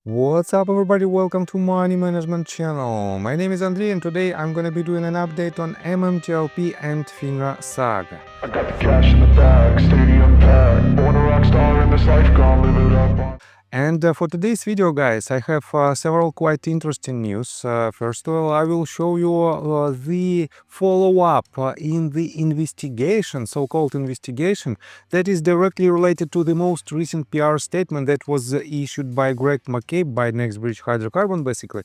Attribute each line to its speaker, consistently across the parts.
Speaker 1: What's up everybody, welcome to Money Management channel. My name is Andrei and today I'm gonna be doing an update on MMTLP and FINRA saga.
Speaker 2: I got the cash in the bag, stadium packed. Born a rock star in this life, gonna live it up.
Speaker 1: And for today's video, guys, I have several quite interesting news. First of all, I will show you the follow-up in the investigation, so-called investigation, that is directly related to the most recent PR statement that was issued by Greg McCabe by NextBridge Hydrocarbon, basically,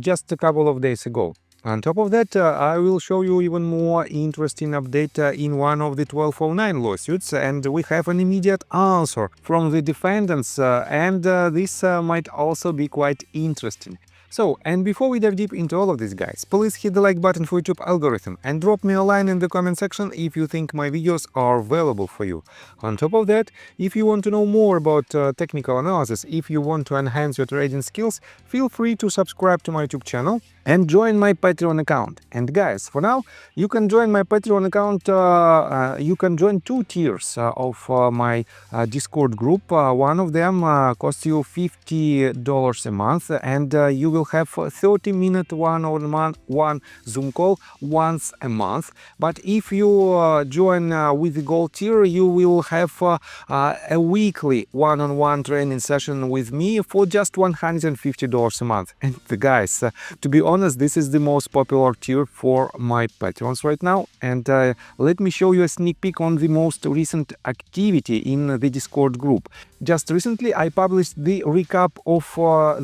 Speaker 1: just a couple of days ago. On top of that, I will show you even more interesting update in one of the 1209 lawsuits, and we have an immediate answer from the defendants, and this might also be quite interesting. So, and before we dive deep into all of this, guys, please hit the like button for YouTube algorithm and drop me a line in the comment section if you think my videos are valuable for you. On top of that, if you want to know more about technical analysis, if you want to enhance your trading skills, feel free to subscribe to my YouTube channel and join my Patreon account. And guys, for now, you can join my Patreon account, you can join two tiers of my Discord group. One of them costs you $50 a month, and you will have 30-minute one-on-one Zoom call once a month. But if you join with the gold tier, you will have a weekly one-on-one training session with me for just $150 a month. And guys, to be honest, this is the most popular tier for my patrons right now. And let me show you a sneak peek on the most recent activity in the Discord group. Just recently, I published the recap of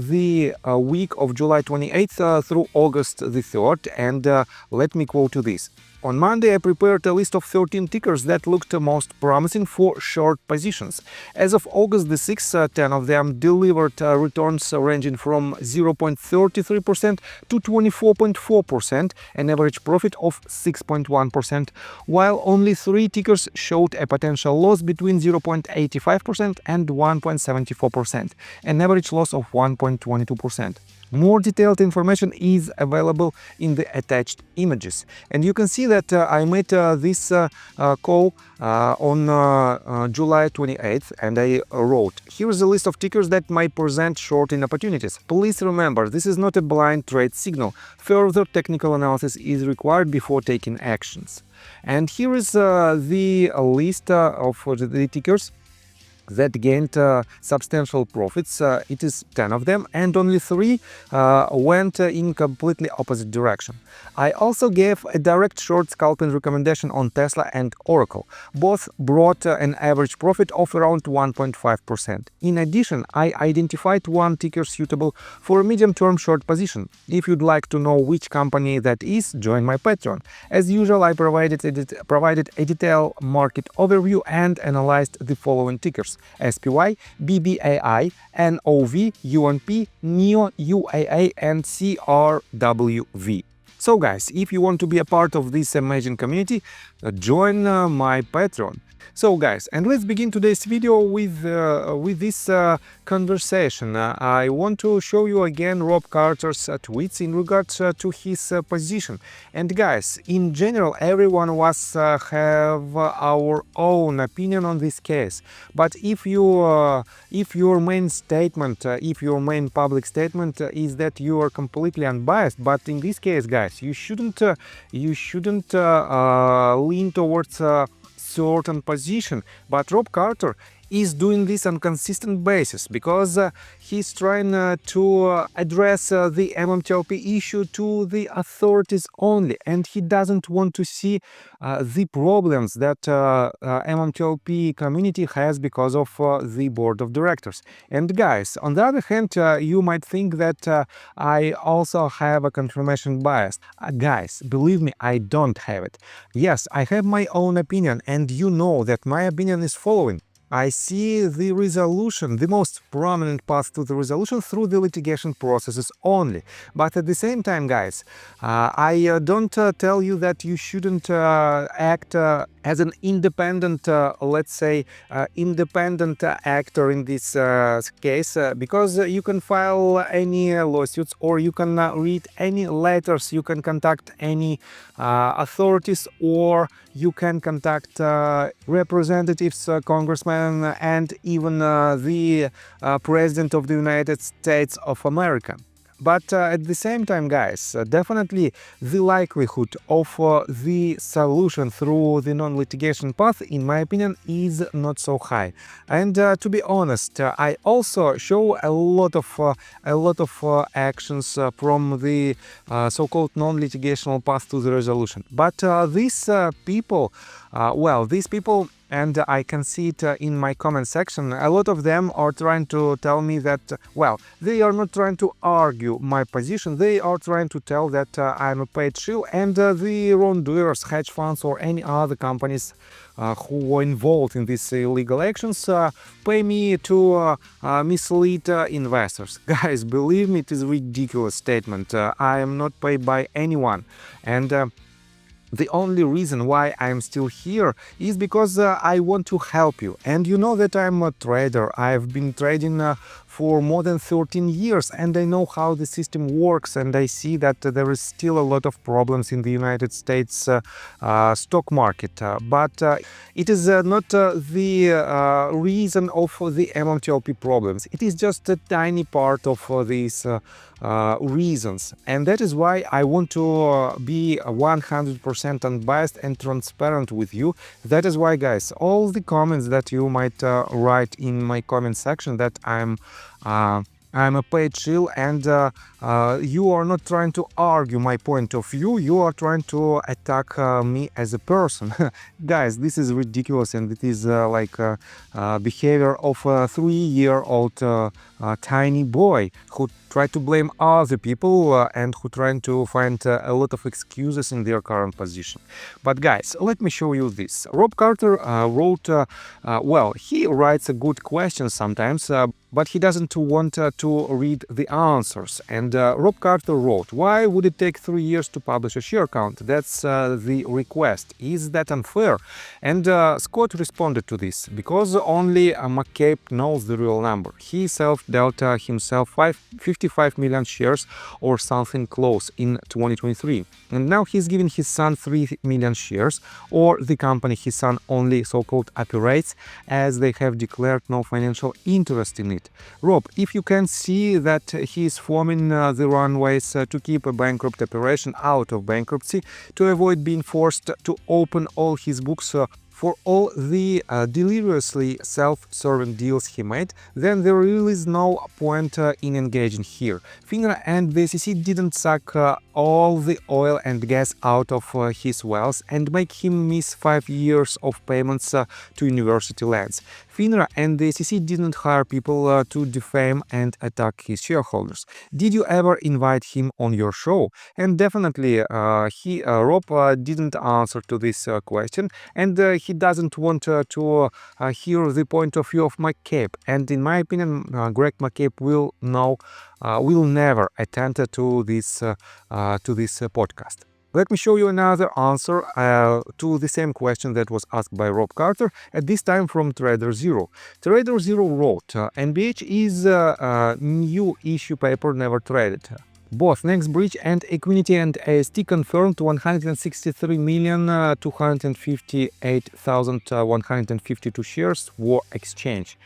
Speaker 1: the week of July 28th through August the 3rd, and let me quote you this. On Monday, I prepared a list of 13 tickers that looked most promising for short positions. As of August the 6th, 10 of them delivered returns ranging from 0.33% to 24.4%, an average profit of 6.1%, while only 3 tickers showed a potential loss between 0.85% and 1.74%, an average loss of 1.22%. More detailed information is available in the attached images. And you can see that I made this call on July 28th, and I wrote, here's a list of tickers that might present shorting opportunities. Please remember, this is not a blind trade signal. Further technical analysis is required before taking actions. And here is the list of the tickers that gained substantial profits. It is 10 of them, and only 3 went in completely opposite direction. I also gave a direct short scalping recommendation on Tesla and Oracle. Both brought an average profit of around 1.5%. In addition, I identified one ticker suitable for a medium-term short position. If you'd like to know which company that is, join my Patreon. As usual, I provided a detailed market overview and analyzed the following tickers: SPY, BBAI, NOV, UNP, NEO, UAA, and CRWV. So guys, if you want to be a part of this amazing community, join my Patreon. So guys, and let's begin today's video with this conversation. I want to show you again Rob Carter's tweets in regards to his position. And guys, in general, every one of us have our own opinion on this case. But if your main statement, if your main public statement is that you are completely unbiased, but in this case, guys, you shouldn't lean towards certain position. But Rob Carter is doing this on a consistent basis because he's trying to address the MMTLP issue to the authorities only, and he doesn't want to see the problems that MMTLP community has because of the board of directors. And guys, on the other hand, you might think that I also have a confirmation bias. Guys, believe me, I don't have it. Yes, I have my own opinion, and you know that my opinion is following. I see the resolution, the most prominent path to the resolution through the litigation processes only. But at the same time, guys, I don't tell you that you shouldn't act as an independent, let's say, independent actor in this case, because you can file any lawsuits, or you can read any letters, you can contact any authorities, or you can contact representatives, congressmen, and even the President of the United States of America. But at the same time, guys, definitely the likelihood of the solution through the non-litigation path, in my opinion, is not so high. And to be honest, I also show a lot of actions from the so-called non-litigational path to the resolution. But these people, and I can see it in my comment section, a lot of them are trying to tell me that, well, they are not trying to argue my position, they are trying to tell that I'm a paid shill, and the wrongdoers, hedge funds, or any other companies who were involved in these illegal actions pay me to mislead investors. Guys, believe me, it is a ridiculous statement. I am not paid by anyone, and the only reason why I'm still here is because I want to help you. And you know that I'm a trader. I've been trading for more than 13 years, and I know how the system works, and I see that there is still a lot of problems in the United States stock market. But it is not the reason of the MMTLP problems. It is just a tiny part of these reasons, and that is why I want to be 100% unbiased and transparent with you. That is why, guys, all the comments that you might write in my comment section that I'm a paid shill, and you are not trying to argue my point of view, you are trying to attack me as a person. Guys, this is ridiculous, and it is like behavior of a 3-year-old tiny boy who try to blame other people and who trying to find a lot of excuses in their current position. But guys, let me show you this. Rob Carter wrote, well, he writes a good question sometimes, but he doesn't want to read the answers. And Rob Carter wrote, why would it take 3 years to publish a share count? That's the request. Is that unfair? And Scott responded to this, because only McCabe knows the real number. He self-dealt himself 55 million shares or something close in 2023. And now he's giving his son 3 million shares, or the company his son only so-called operates, as they have declared no financial interest in it. Rob, if you can see that he is forming the runways to keep a bankrupt operation out of bankruptcy, to avoid being forced to open all his books for all the deliriously self-serving deals he made, then there really is no point in engaging here. FINRA and the SEC didn't suck all the oil and gas out of his wealth and make him miss 5 years of payments to university lands. FINRA and the SEC didn't hire people to defame and attack his shareholders. Did you ever invite him on your show? And definitely Rob didn't answer to this question, and he doesn't want to hear the point of view of McCabe. And in my opinion, Greg McCabe will never attend to this podcast. Let me show you another answer to the same question that was asked by Rob Carter, at this time from Trader Zero. Trader Zero wrote, NBH is a new issue paper never traded. Both Next Bridge and Equinity and AST confirmed 163,258,152 shares were exchanged.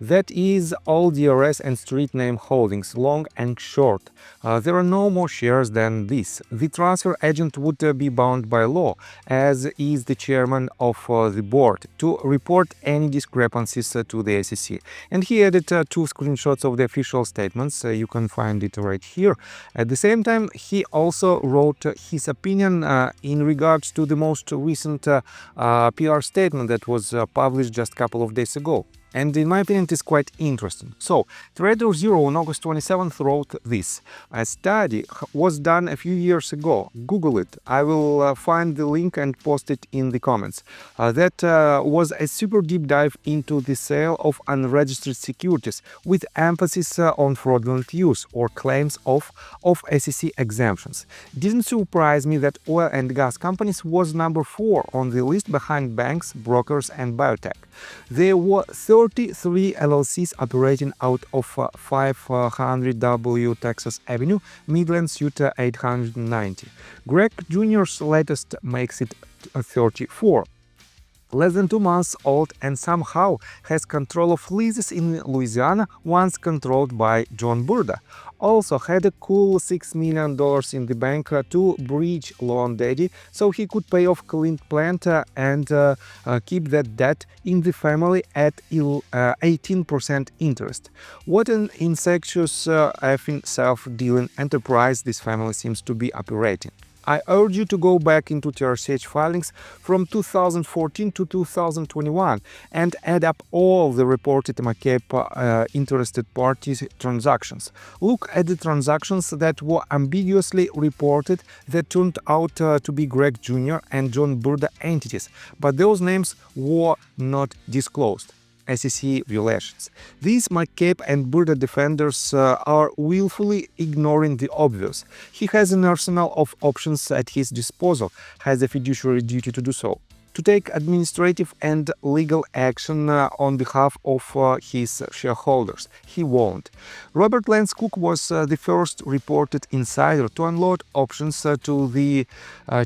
Speaker 1: That is all DRS and street name holdings, long and short. There are no more shares than this. The transfer agent would be bound by law, as is the chairman of the board, to report any discrepancies to the SEC. And he added 2 screenshots of the official statements. You can find it right here. At the same time, he also wrote his opinion in regards to the most recent PR statement that was published just a couple of days ago. And in my opinion, it is quite interesting. So, Trader Zero on August 27th wrote this. A study was done a few years ago. Google it. I will find the link and post it in the comments. That was a super deep dive into the sale of unregistered securities with emphasis on fraudulent use or claims of SEC exemptions. Didn't surprise me that oil and gas companies was number 4 on the list behind banks, brokers and biotech. There were 33 LLCs operating out of 500 W Texas Avenue, Midland Suite 890. Greg Jr.'s latest makes it 34. Less than 2 months old and somehow has control of leases in Louisiana once controlled by John Burda. Also had a cool $6 million in the bank to bridge loan daddy so he could pay off Clint plant and keep that debt in the family at 18% interest. What an incestuous effing self-dealing enterprise this family seems to be operating. I urge you to go back into TRCH filings from 2014 to 2021 and add up all the reported MMAT interested parties transactions. Look at the transactions that were ambiguously reported that turned out to be Greg Jr. and John Burda entities, but those names were not disclosed. SEC violations. These McCabe and Burda defenders are willfully ignoring the obvious. He has an arsenal of options at his disposal, has a fiduciary duty to do so, to take administrative and legal action on behalf of his shareholders. He won't. Robert Lance Cook was the first reported insider to unload options to the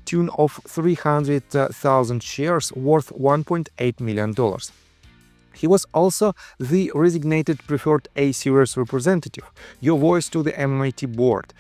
Speaker 1: tune of 300,000 shares worth $1.8 million. He was also the designated preferred A-series representative, your voice to the MMAT board,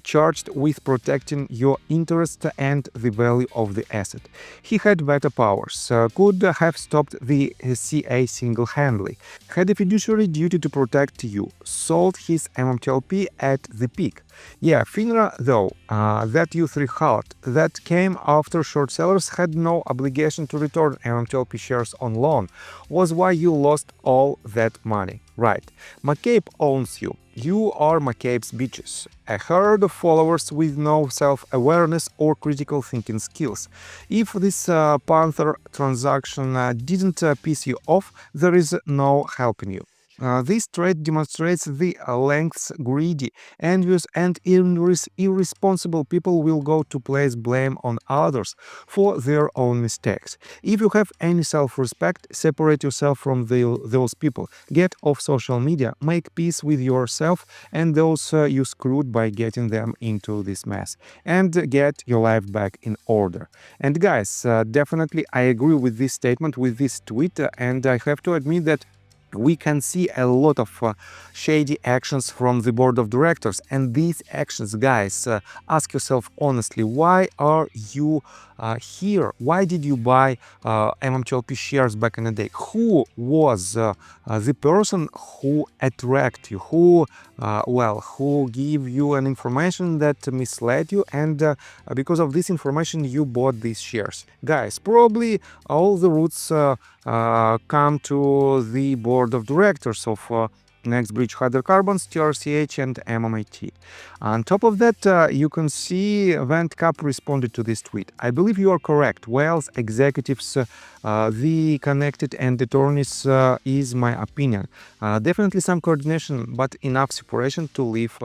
Speaker 1: charged with protecting your interest and the value of the asset. He had veto powers, could have stopped the CA single-handedly, had a fiduciary duty to protect you, sold his MMTLP at the peak. Yeah, FINRA, though, that U3 halt, that came after short sellers had no obligation to return MMTLP shares on loan, was why you lost all that money. Right. McCabe owns you. You are McCabe's bitches. A herd of followers with no self-awareness or critical thinking skills. If this Panther transaction didn't piss you off, there is no helping you. This trade demonstrates the lengths greedy, envious and irresponsible people will go to place blame on others for their own mistakes. If you have any self-respect, separate yourself from those people. Get off social media, make peace with yourself and those you screwed by getting them into this mess, and get your life back in order. And guys, definitely I agree with this statement, with this tweet, and I have to admit that we can see a lot of shady actions from the board of directors, and these actions, guys, ask yourself honestly, why are you here? Why did you buy MMTLP shares back in the day? Who was the person who attracted you, who gave you an information that misled you, and because of this information you bought these shares? Guys, probably all the roots come to the board of directors of Next Bridge Hydrocarbons, TRCH and MMAT. On top of that, you can see VentCap responded to this tweet. I believe you are correct. Wells, executives, the connected and attorneys is my opinion. Definitely some coordination, but enough separation to leave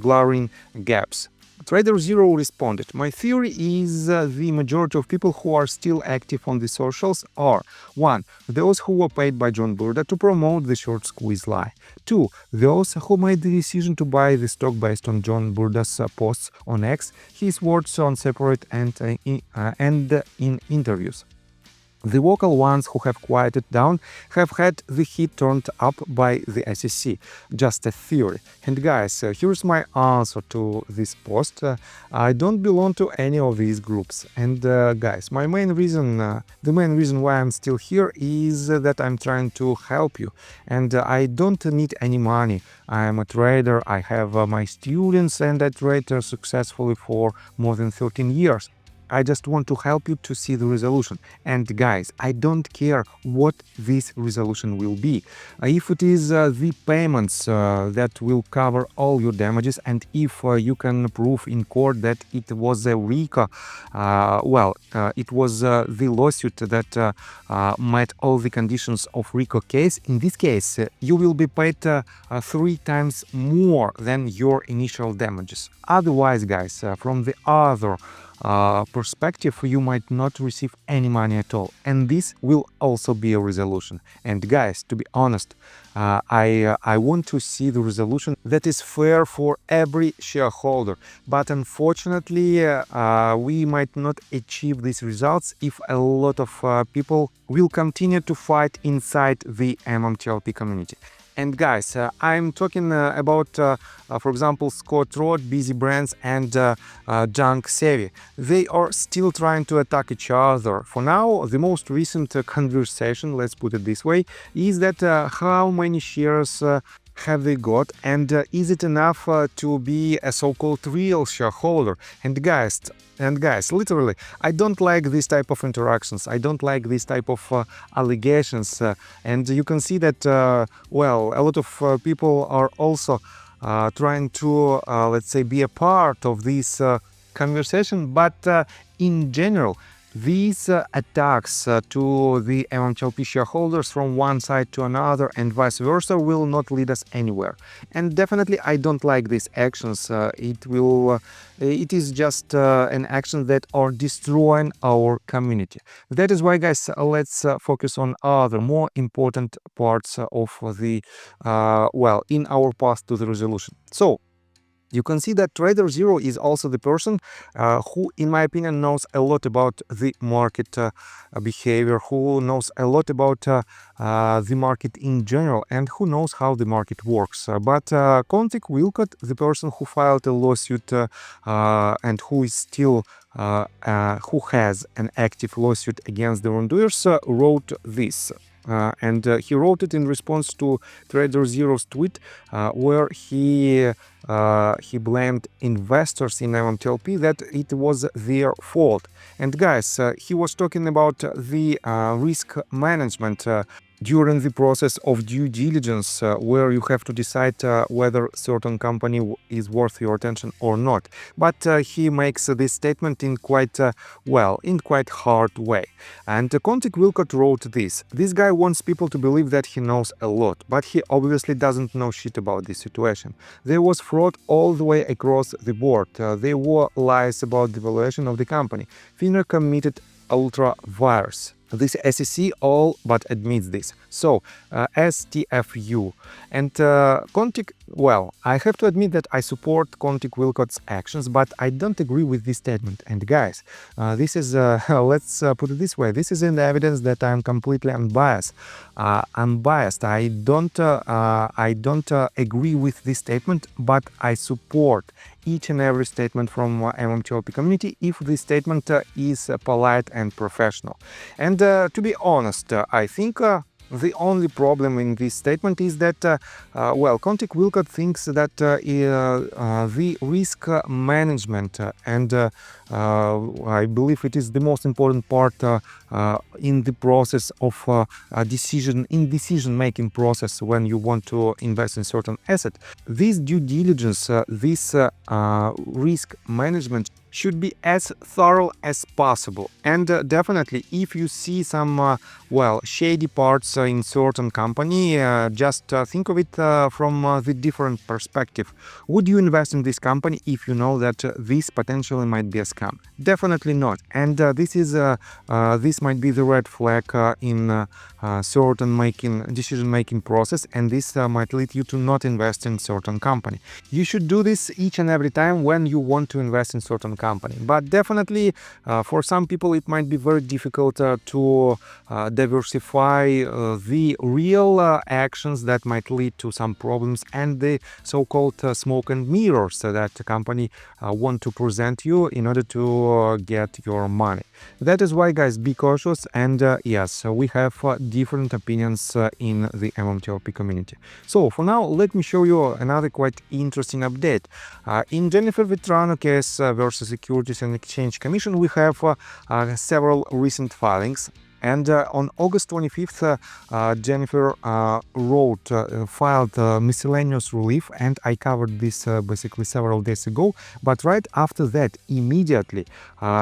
Speaker 1: glaring gaps. Trader Zero responded, my theory is the majority of people who are still active on the socials are 1. Those who were paid by John Burda to promote the short squeeze lie. 2. Those who made the decision to buy the stock based on John Burda's posts on X, his words on separate and in interviews. The vocal ones who have quieted down have had the heat turned up by the SEC. Just a theory. And guys, here's my answer to this post. I don't belong to any of these groups. And guys, the main reason why I'm still here is that I'm trying to help you. And I don't need any money. I'm a trader. I have my students and I trade successfully for more than 13 years. I just want to help you to see the resolution. And guys, I don't care what this resolution will be. If it is the payments that will cover all your damages, and if you can prove in court that it was a RICO, it was the lawsuit that met all the conditions of RICO case, in this case, you will be paid 3 times more than your initial damages. Otherwise, guys, from the other perspective, you might not receive any money at all, and this will also be a resolution. And guys, to be honest, I want to see the resolution that is fair for every shareholder, but unfortunately we might not achieve these results if a lot of people will continue to fight inside the MMTLP community. And guys, I'm talking about, for example, Scott Road, Busy Brands, and Junk Savvy. They are still trying to attack each other. For now, the most recent conversation, let's put it this way, is that how many shares have they got, and is it enough to be a so-called real shareholder? And guys, literally, I don't like this type of interactions. I don't like this type of allegations, and you can see that a lot of people are also trying to let's say, be a part of this conversation. But in general, these attacks to the MMTLP shareholders from one side to another and vice versa will not lead us anywhere. And definitely I don't like these actions. It is just an action that are destroying our community. That is why, guys, let's focus on other more important parts of the in our path to the resolution. So you can see that Trader Zero is also the person who, in my opinion, knows a lot about the market behavior, who knows a lot about the market in general, and who knows how the market works. But Kontik Wilcott, the person who filed a lawsuit and who is still who has an active lawsuit against the wrongdoers, wrote this. And he wrote it in response to Trader Zero's tweet where he blamed investors in MMTLP that it was their fault. And guys, he was talking about the risk management during the process of due diligence, where you have to decide whether certain company is worth your attention or not. But he makes this statement in quite hard way. And Kontik Wilcott wrote this. This guy wants people to believe that he knows a lot, but he obviously doesn't know shit about this situation. There was fraud all the way across the board. There were lies about the valuation of the company. FINRA committed ultra virus. This SEC all but admits this. So, STFU. And Kontik, I have to admit that I support Kontik Wilcott's actions, but I don't agree with this statement. And guys, this is, let's put it this way, this is an evidence that I'm completely unbiased. I don't agree with this statement, but I support each and every statement from MMTLP community if this statement is polite and professional. And to be honest, I think the only problem in this statement is that, Kontik Wilcott thinks that the risk management and I believe it is the most important part in the process of decision-making process when you want to invest in certain asset. This due diligence, this risk management should be as thorough as possible. And definitely, if you see some shady parts in certain company, just think of it from the different perspective. Would you invest in this company if you know that this potentially might be a scam? Definitely not. And this might be the red flag in certain decision-making process, and this might lead you to not invest in certain company. You should do this each and every time when you want to invest in certain company. But definitely, for some people, it might be very difficult to diversify the real actions that might lead to some problems and the so-called smoke and mirrors that the company want to present you in order to get your money. That is why, guys, be cautious. And yes, we have different opinions in the MMTLP community. So for now, let me show you another quite interesting update. In Jennifer Vetrano case versus Securities and Exchange Commission, we have several recent filings. And on August 25th, Jennifer filed miscellaneous relief, and I covered this basically several days ago. But right after that, immediately,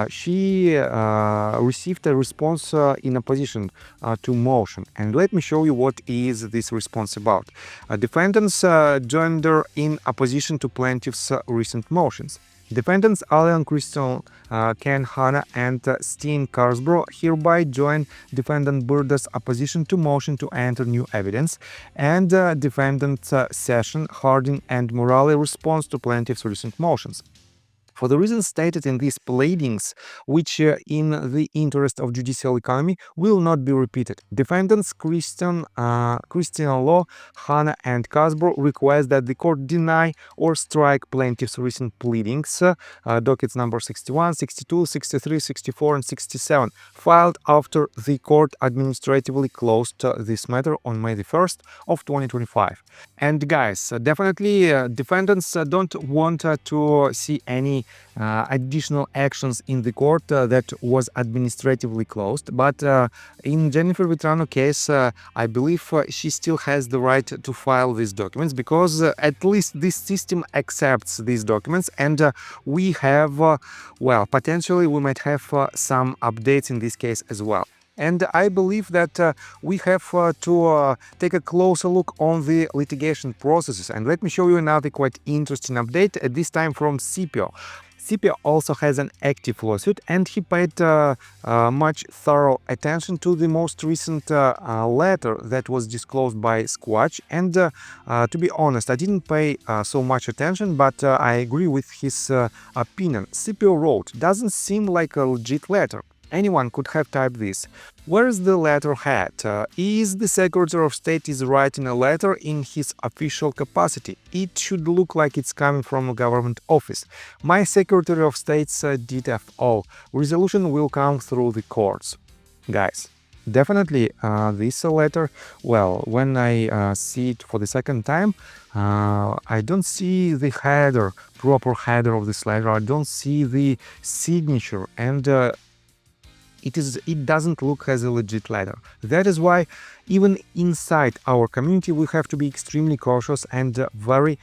Speaker 1: she received a response in opposition to motion. And let me show you what is this response about. Defendants joined her in opposition to plaintiffs' recent motions. Defendants Alan Christian, Ken Hanna, and Steen Carsbro hereby join defendant Burda's opposition to motion to enter new evidence, and defendants Session, Harding, and Morale response to plaintiffs' recent motions. For the reasons stated in these pleadings, which in the interest of judicial economy will not be repeated, defendants Christian Law, Hanna, and Casbro request that the court deny or strike plaintiffs' recent pleadings, dockets number 61, 62, 63, 64, and 67, filed after the court administratively closed this matter on May the 1st of 2025. And guys, definitely defendants don't want to see any additional actions in the court that was administratively closed. But in Jennifer Vitrano case, I believe she still has the right to file these documents, because at least this system accepts these documents, and we have, well, potentially we might have some updates in this case as well. And I believe that we have to take a closer look on the litigation processes. And let me show you another quite interesting update, at this time from CPO. CPO also has an active lawsuit, and he paid much thorough attention to the most recent letter that was disclosed by Squatch. And to be honest, I didn't pay so much attention, but I agree with his opinion. CPO wrote, "Doesn't seem like a legit letter. Anyone could have typed this. Where is the letter head? Is the Secretary of State is writing a letter in his official capacity? It should look like it's coming from a government office. My Secretary of State's DFO. Resolution will come through the courts." Guys, definitely this letter, well, when I see it for the second time, I don't see the header, proper header of this letter. I don't see the signature, and it doesn't look as a legit letter. That is why even inside our community we have to be extremely cautious and very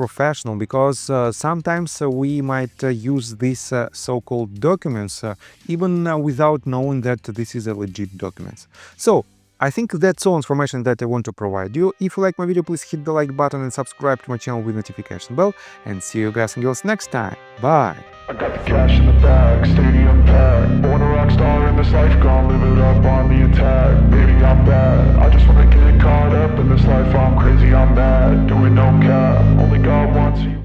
Speaker 1: professional, because sometimes we might use these so-called documents even without knowing that this is a legit document. So I think that's all information that I want to provide you. If you like my video, please hit the like button and subscribe to my channel with notification bell, and see you guys and girls next time. Bye!
Speaker 2: I got the cash in the bag, stadium packed. Born a rock star in this life, gonna live it up on the attack. Baby, I'm bad, I just wanna get caught up in this life. I'm crazy, I'm mad, doing no cap. Only God wants you.